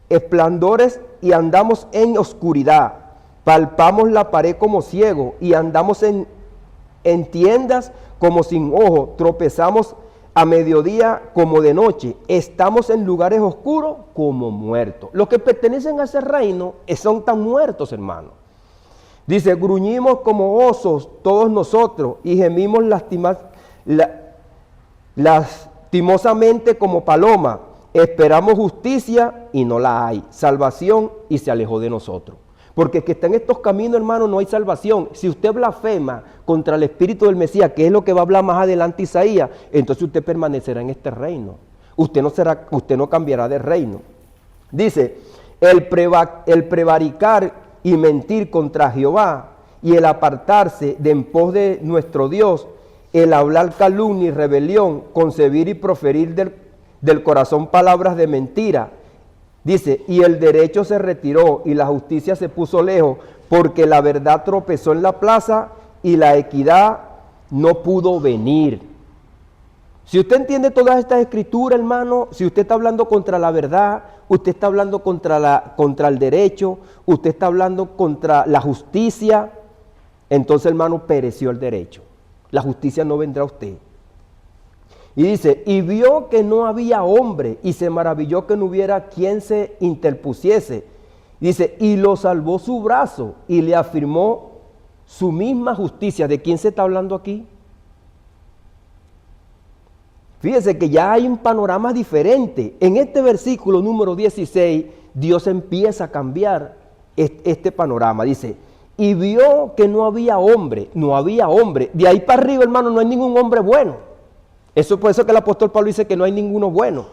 [SPEAKER 1] esplendores y andamos en oscuridad. Palpamos la pared como ciegos y andamos en tiendas como sin ojo. Tropezamos a mediodía como de noche, estamos en lugares oscuros como muertos. Los que pertenecen a ese reino son tan muertos, hermano. Dice, gruñimos como osos todos nosotros y gemimos lastimosamente como paloma. Esperamos justicia y no la hay, salvación y se alejó de nosotros. Porque el que está en estos caminos, hermano, no hay salvación. Si usted blasfema contra el Espíritu del Mesías, que es lo que va a hablar más adelante Isaías, entonces usted permanecerá en este reino. Usted no cambiará de reino. Dice, el prevaricar y mentir contra Jehová y el apartarse de en pos de nuestro Dios, el hablar calumnia y rebelión, concebir y proferir del corazón palabras de mentira. Dice, y el derecho se retiró y la justicia se puso lejos, porque la verdad tropezó en la plaza y la equidad no pudo venir. Si usted entiende todas estas escrituras, hermano, si usted está hablando contra la verdad, usted está hablando contra el derecho, usted está hablando contra la justicia, entonces, hermano, pereció el derecho. La justicia no vendrá a usted. Y dice, y vio que no había hombre, y se maravilló que no hubiera quien se interpusiese. Dice, y lo salvó su brazo, y le afirmó su misma justicia. ¿De quién se está hablando aquí? Fíjese que ya hay un panorama diferente. En este versículo número 16, Dios empieza a cambiar este panorama. Dice, y vio que no había hombre. De ahí para arriba, hermano, no hay ningún hombre bueno. Eso es por eso que el apóstol Pablo dice que no hay ninguno bueno.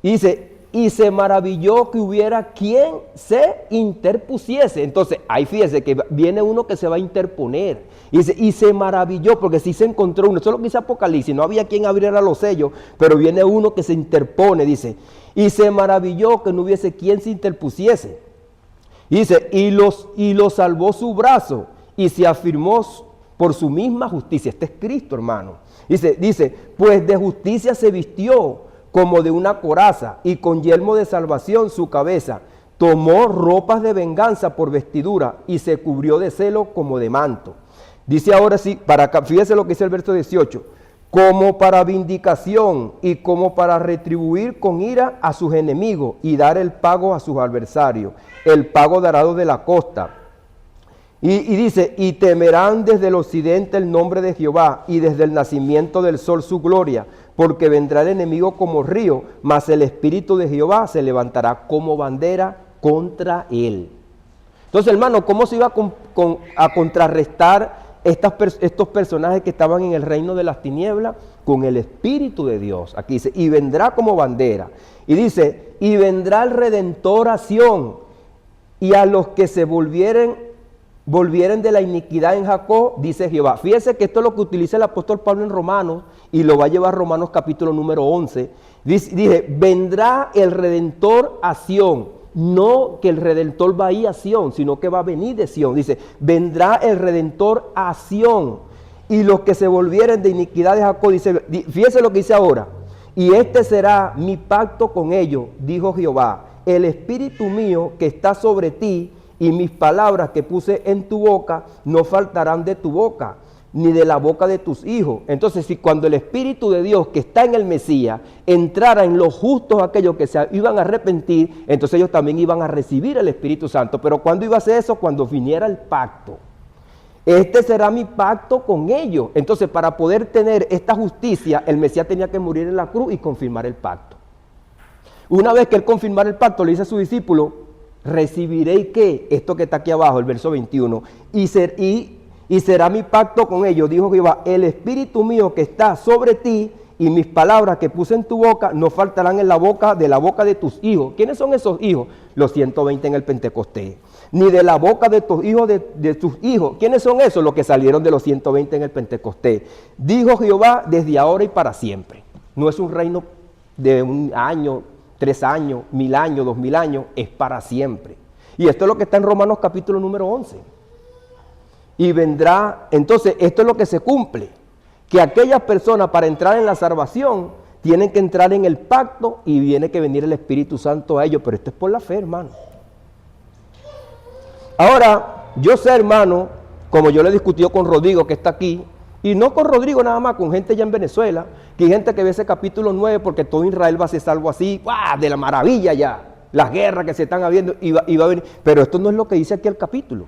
[SPEAKER 1] Y dice, y se maravilló que hubiera quien se interpusiese. Entonces, ahí fíjese que viene uno que se va a interponer. Y dice, y se maravilló, porque sí se encontró uno. Eso es lo que dice Apocalipsis, no había quien abriera los sellos, pero viene uno que se interpone, dice. Y se maravilló que no hubiese quien se interpusiese. Y dice, y lo salvó su brazo, y se afirmó por su misma justicia. Este es Cristo, hermano. Dice, pues de justicia se vistió como de una coraza, y con yelmo de salvación su cabeza. Tomó ropas de venganza por vestidura, y se cubrió de celo como de manto. Dice ahora sí, fíjese lo que dice el verso 18. Como para vindicación y como para retribuir con ira a sus enemigos y dar el pago a sus adversarios. El pago dará de la costa. Y dice, y temerán desde el occidente el nombre de Jehová y desde el nacimiento del sol su gloria, porque vendrá el enemigo como río, mas el espíritu de Jehová se levantará como bandera contra él. Entonces, hermano, ¿cómo se iba a contrarrestar estos personajes que estaban en el reino de las tinieblas? Con el Espíritu de Dios. Aquí dice, y vendrá como bandera. Y dice, y vendrá el Redentor a Sión, y a los que se volvieren de la iniquidad en Jacob, dice Jehová. Fíjese que esto es lo que utiliza el apóstol Pablo en Romanos, y lo va a llevar a Romanos capítulo número 11. Dice, vendrá el Redentor a Sión. No que el Redentor va a ir a Sión, sino que va a venir de Sión. Dice, vendrá el Redentor a Sión, y los que se volvieren de iniquidad de Jacob, dice, fíjese lo que dice ahora, y este será mi pacto con ellos, dijo Jehová, el espíritu mío que está sobre ti, y mis palabras que puse en tu boca, no faltarán de tu boca, ni de la boca de tus hijos. Entonces, si cuando el Espíritu de Dios que está en el Mesías entrara en los justos aquellos que se iban a arrepentir, entonces ellos también iban a recibir el Espíritu Santo. Pero ¿cuándo iba a ser eso? Cuando viniera el pacto. Este será mi pacto con ellos. Entonces, para poder tener esta justicia, el Mesías tenía que morir en la cruz y confirmar el pacto. Una vez que él confirmara el pacto, le dice a su discípulo, recibiréis ¿qué? Esto que está aquí abajo, el verso 21, y será mi pacto con ellos, dijo Jehová, el espíritu mío que está sobre ti y mis palabras que puse en tu boca no faltarán en la boca de tus hijos. ¿Quiénes son esos hijos? Los 120 en el Pentecostés. Ni de la boca de tus hijos de tus hijos. ¿Quiénes son esos? Los que salieron de los 120 en el Pentecostés. Dijo Jehová desde ahora y para siempre. No es un reino de un año, 3 años, 1000 años, 2000 años, es para siempre. Y esto es lo que está en Romanos capítulo número 11. Y vendrá, entonces esto es lo que se cumple, que aquellas personas para entrar en la salvación tienen que entrar en el pacto y viene que venir el Espíritu Santo a ellos, pero esto es por la fe, hermano. Ahora, yo sé, hermano, como yo le he discutido con Rodrigo que está aquí, y no con Rodrigo nada más, con gente ya en Venezuela, que hay gente que ve ese capítulo 9 porque todo Israel va a ser salvo así, ¡guau!, de la maravilla ya, las guerras que se están habiendo, y va a venir, pero esto no es lo que dice aquí el capítulo.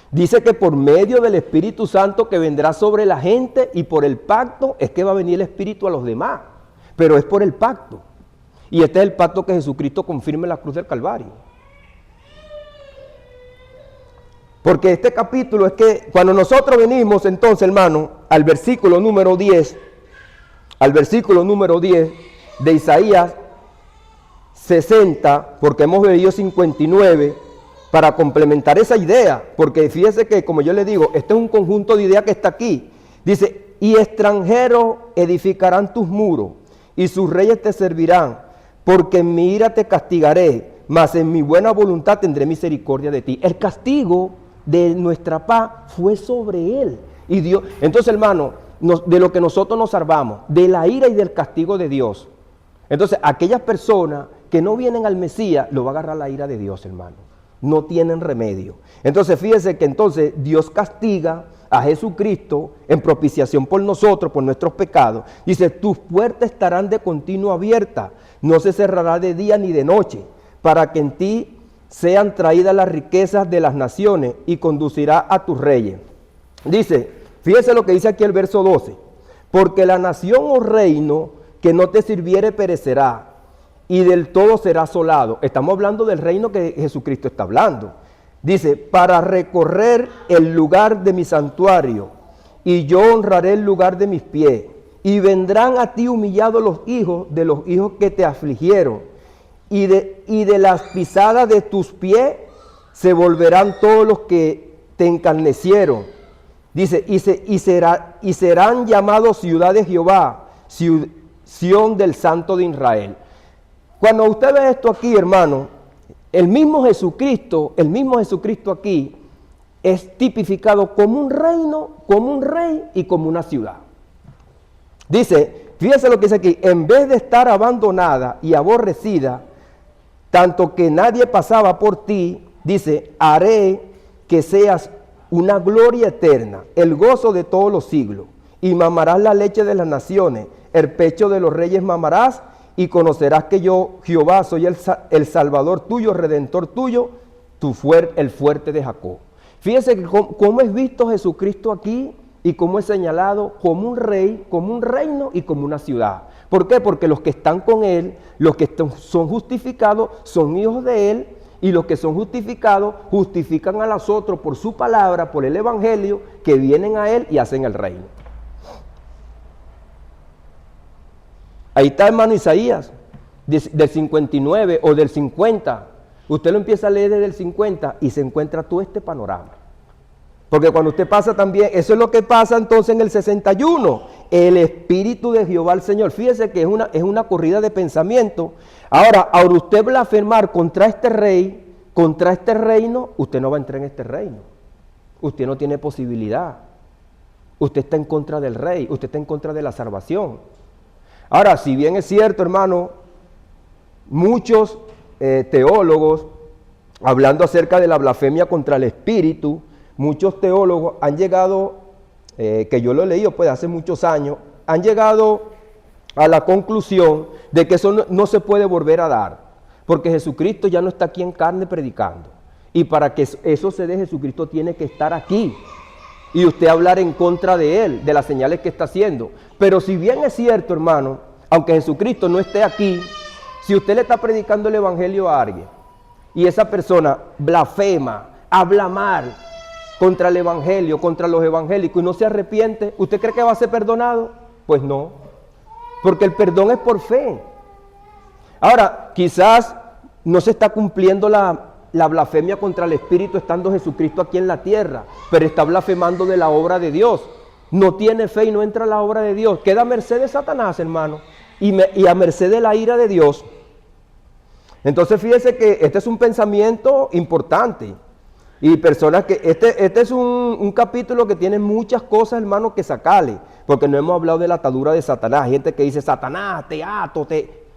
[SPEAKER 1] Dice que por medio del Espíritu Santo que vendrá sobre la gente y por el pacto es que va a venir el Espíritu a los demás. Pero es por el pacto. Y este es el pacto que Jesucristo confirma en la cruz del Calvario. Porque este capítulo es que cuando nosotros venimos entonces, hermano, al versículo número 10 de Isaías 60, porque hemos leído 59, para complementar esa idea, porque fíjese que, como yo le digo, este es un conjunto de ideas que está aquí. Dice, y extranjeros edificarán tus muros, y sus reyes te servirán, porque en mi ira te castigaré, mas en mi buena voluntad tendré misericordia de ti. El castigo de nuestra paz fue sobre él. Y Dios, entonces, hermano, de lo que nosotros nos salvamos, de la ira y del castigo de Dios. Entonces, aquellas personas que no vienen al Mesías, lo va a agarrar la ira de Dios, hermano. No tienen remedio. Entonces, fíjese que entonces Dios castiga a Jesucristo en propiciación por nosotros, por nuestros pecados. Dice, tus puertas estarán de continuo abiertas, no se cerrará de día ni de noche, para que en ti sean traídas las riquezas de las naciones y conducirá a tus reyes. Dice, fíjese lo que dice aquí el verso 12, porque la nación o reino que no te sirviere perecerá, y del todo será asolado. Estamos hablando del reino que Jesucristo está hablando. Dice, para recorrer el lugar de mi santuario, y yo honraré el lugar de mis pies, y vendrán a ti humillados los hijos de los hijos que te afligieron, y de las pisadas de tus pies se volverán todos los que te encarnecieron. Dice, y serán llamados ciudad de Jehová, Sión del Santo de Israel. Cuando usted ve esto aquí, hermano, el mismo Jesucristo aquí es tipificado como un reino, como un rey y como una ciudad. Dice, fíjese lo que dice aquí, en vez de estar abandonada y aborrecida, tanto que nadie pasaba por ti, dice, haré que seas una gloria eterna, el gozo de todos los siglos, y mamarás la leche de las naciones, el pecho de los reyes mamarás, y conocerás que yo, Jehová, soy el Salvador tuyo, Redentor tuyo, el fuerte de Jacob. Fíjense cómo es visto Jesucristo aquí y cómo es señalado como un rey, como un reino y como una ciudad. ¿Por qué? Porque los que están con él, los que son justificados, son hijos de él, y los que son justificados, justifican a los otros por su palabra, por el evangelio, que vienen a él y hacen el reino. Ahí está, hermano, Isaías, del 59 o del 50. Usted lo empieza a leer desde el 50 y se encuentra todo este panorama. Porque cuando usted pasa también, eso es lo que pasa entonces en el 61, el Espíritu de Jehová el Señor. Fíjese que es una corrida de pensamiento. Ahora usted blasfemar contra este rey, contra este reino, usted no va a entrar en este reino. Usted no tiene posibilidad. Usted está en contra del rey, usted está en contra de la salvación. Ahora, si bien es cierto, hermano, muchos teólogos, hablando acerca de la blasfemia contra el Espíritu, muchos teólogos han llegado, que yo lo he leído pues hace muchos años, han llegado a la conclusión de que eso no se puede volver a dar, porque Jesucristo ya no está aquí en carne predicando. Y para que eso se dé, Jesucristo tiene que estar aquí. Y usted hablar en contra de él, de las señales que está haciendo. Pero si bien es cierto, hermano, aunque Jesucristo no esté aquí, si usted le está predicando el evangelio a alguien y esa persona blasfema, habla mal contra el evangelio, contra los evangélicos y no se arrepiente, ¿usted cree que va a ser perdonado? Pues no, porque el perdón es por fe. Ahora, quizás no se está cumpliendo la blasfemia contra el Espíritu estando Jesucristo aquí en la tierra, pero está blasfemando de la obra de Dios. No tiene fe y no entra a la obra de Dios. Queda a merced de Satanás, hermano, y a merced de la ira de Dios. Entonces fíjese que este es un pensamiento importante. Y personas que, este es un capítulo que tiene muchas cosas, hermano, que sacarle, porque no hemos hablado de la atadura de Satanás. Hay gente que dice, Satanás, te ato,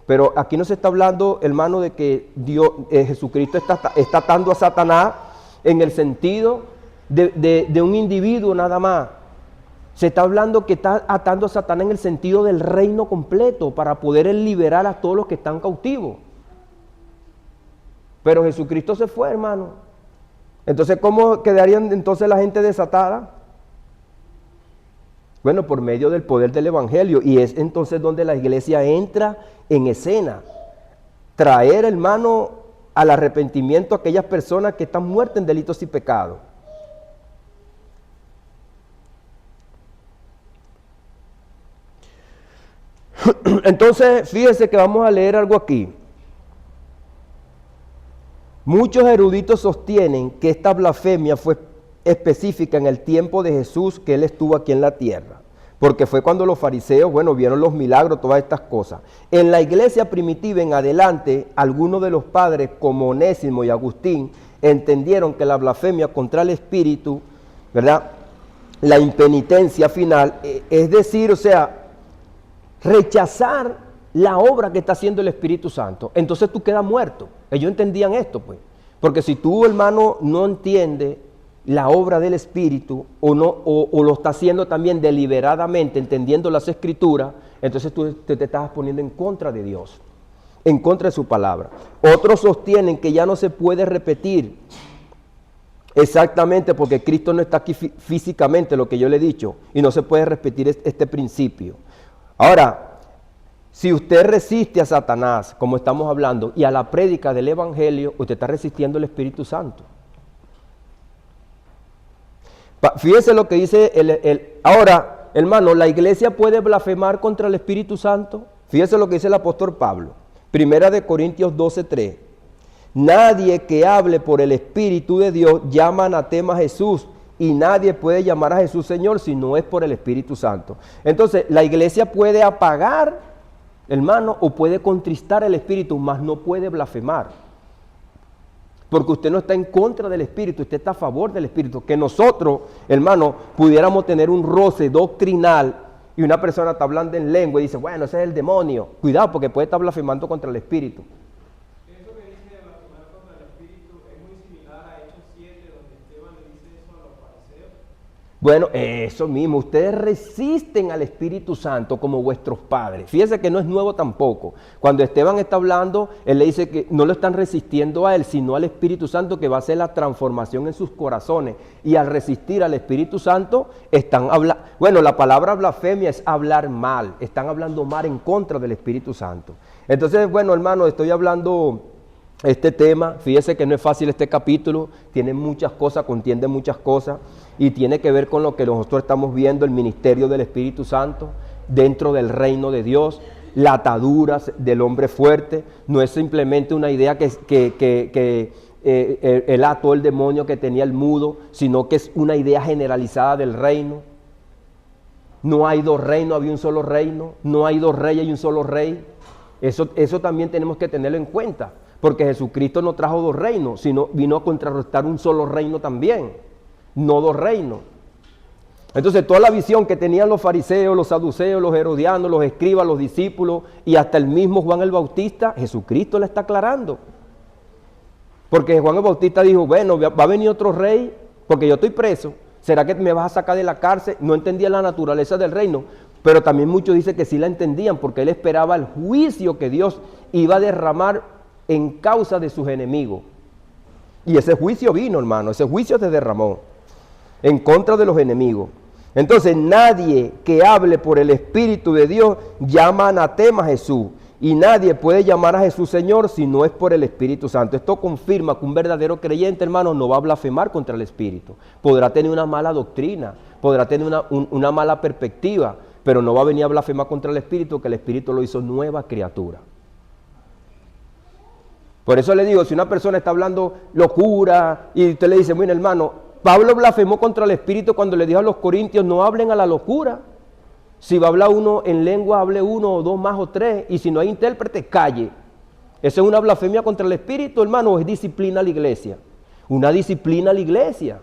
[SPEAKER 1] pero aquí no se está hablando, hermano, de que Jesucristo está atando a Satanás en el sentido de un individuo nada más. Se está hablando que está atando a Satanás en el sentido del reino completo para poder liberar a todos los que están cautivos. Pero Jesucristo se fue, hermano. Entonces, ¿cómo quedarían entonces la gente desatada? Bueno, por medio del poder del evangelio. Y es entonces donde la iglesia entra en escena. Traer, hermano, al arrepentimiento a aquellas personas que están muertas en delitos y pecados. Entonces, fíjese que vamos a leer algo aquí. Muchos eruditos sostienen que esta blasfemia fue específica en el tiempo de Jesús, que Él estuvo aquí en la tierra, porque fue cuando los fariseos, vieron los milagros, todas estas cosas. En la iglesia primitiva en adelante, algunos de los padres, como Onésimo y Agustín, entendieron que la blasfemia contra el Espíritu, ¿verdad?, la impenitencia final, es decir, rechazar la obra que está haciendo el Espíritu Santo. Entonces tú quedas muerto. Ellos entendían esto, pues. Porque si tú, hermano, no entiendes la obra del Espíritu o lo está haciendo también deliberadamente, entendiendo las Escrituras, entonces tú te estás poniendo en contra de Dios, en contra de su palabra. Otros sostienen que ya no se puede repetir exactamente porque Cristo no está aquí físicamente, lo que yo le he dicho, y no se puede repetir este principio. Ahora, si usted resiste a Satanás, como estamos hablando, y a la prédica del Evangelio, usted está resistiendo al Espíritu Santo. Fíjese lo que dice ahora, hermano, ¿la iglesia puede blasfemar contra el Espíritu Santo? Fíjese lo que dice el apóstol Pablo, 1 Corintios 12:3. Nadie que hable por el Espíritu de Dios llama anatema a Jesús, y nadie puede llamar a Jesús Señor si no es por el Espíritu Santo. Entonces, la iglesia puede apagar, hermano, o puede contristar el Espíritu, mas no puede blasfemar. Porque usted no está en contra del Espíritu, usted está a favor del Espíritu. Que nosotros, hermano, pudiéramos tener un roce doctrinal y una persona está hablando en lengua y dice, bueno, ese es el demonio. Cuidado, porque puede estar blasfemando contra el Espíritu.
[SPEAKER 3] Eso que dice de blasfemar contra el Espíritu es muy similar a Hechos 7, donde Esteban le dice eso a los fariseos.
[SPEAKER 1] Bueno, eso mismo, ustedes resisten al Espíritu Santo como vuestros padres. Fíjense que no es nuevo tampoco. Cuando Esteban está hablando, él le dice que no lo están resistiendo a él, sino al Espíritu Santo, que va a hacer la transformación en sus corazones. Y al resistir al Espíritu Santo, están hablando, bueno, la palabra blasfemia es hablar mal, están hablando mal en contra del Espíritu Santo. Entonces, bueno, hermano, estoy hablando este tema, fíjese que no es fácil este capítulo, tiene muchas cosas, contiene muchas cosas, y tiene que ver con lo que nosotros estamos viendo, el ministerio del Espíritu Santo dentro del reino de Dios, la atadura del hombre fuerte. No es simplemente una idea que él ató el demonio que tenía el mudo, sino que es una idea generalizada del reino. No hay dos reinos, había un solo reino. No hay dos reyes y un solo rey. Eso también tenemos que tenerlo en cuenta, porque Jesucristo no trajo dos reinos, sino vino a contrarrestar un solo reino también. No dos reinos. Entonces toda la visión que tenían los fariseos, los saduceos, los herodianos, los escribas, los discípulos y hasta el mismo Juan el Bautista, Jesucristo le está aclarando. Porque Juan el Bautista dijo, bueno, va a venir otro rey porque yo estoy preso. ¿Será que me vas a sacar de la cárcel? No entendía la naturaleza del reino, pero también muchos dicen que sí la entendían porque él esperaba el juicio que Dios iba a derramar en causa de sus enemigos. Y ese juicio vino, hermano, ese juicio se derramó en contra de los enemigos. Entonces nadie que hable por el Espíritu de Dios llama anatema a Jesús, y nadie puede llamar a Jesús Señor si no es por el Espíritu Santo. Esto confirma que un verdadero creyente, hermano, no va a blasfemar contra el Espíritu. Podrá tener una mala doctrina, podrá tener una mala perspectiva, pero no va a venir a blasfemar contra el Espíritu, que el Espíritu lo hizo nueva criatura. Por eso le digo, si una persona está hablando locura y usted le dice, bueno, hermano, Pablo blasfemó contra el Espíritu cuando le dijo a los corintios, no hablen a la locura. Si va a hablar uno en lengua, hable uno o dos más o tres, y si no hay intérprete, calle. ¿Eso es una blasfemia contra el Espíritu, hermano, o es disciplina a la iglesia? Una disciplina a la iglesia.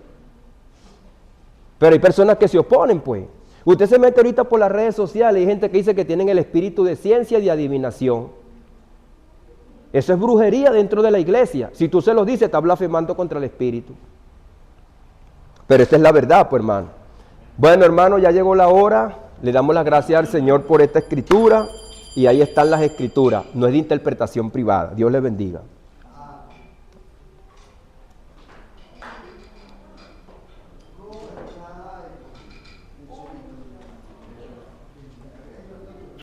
[SPEAKER 1] Pero hay personas que se oponen, pues. Usted se mete ahorita por las redes sociales y hay gente que dice que tienen el espíritu de ciencia y de adivinación. Eso es brujería dentro de la iglesia. Si tú se lo dices, estás blasfemando contra el Espíritu. Pero esta es la verdad, pues, hermano. Bueno, hermano, ya llegó la hora. Le damos las gracias al Señor por esta escritura. Y ahí están las escrituras. No es de interpretación privada. Dios les bendiga.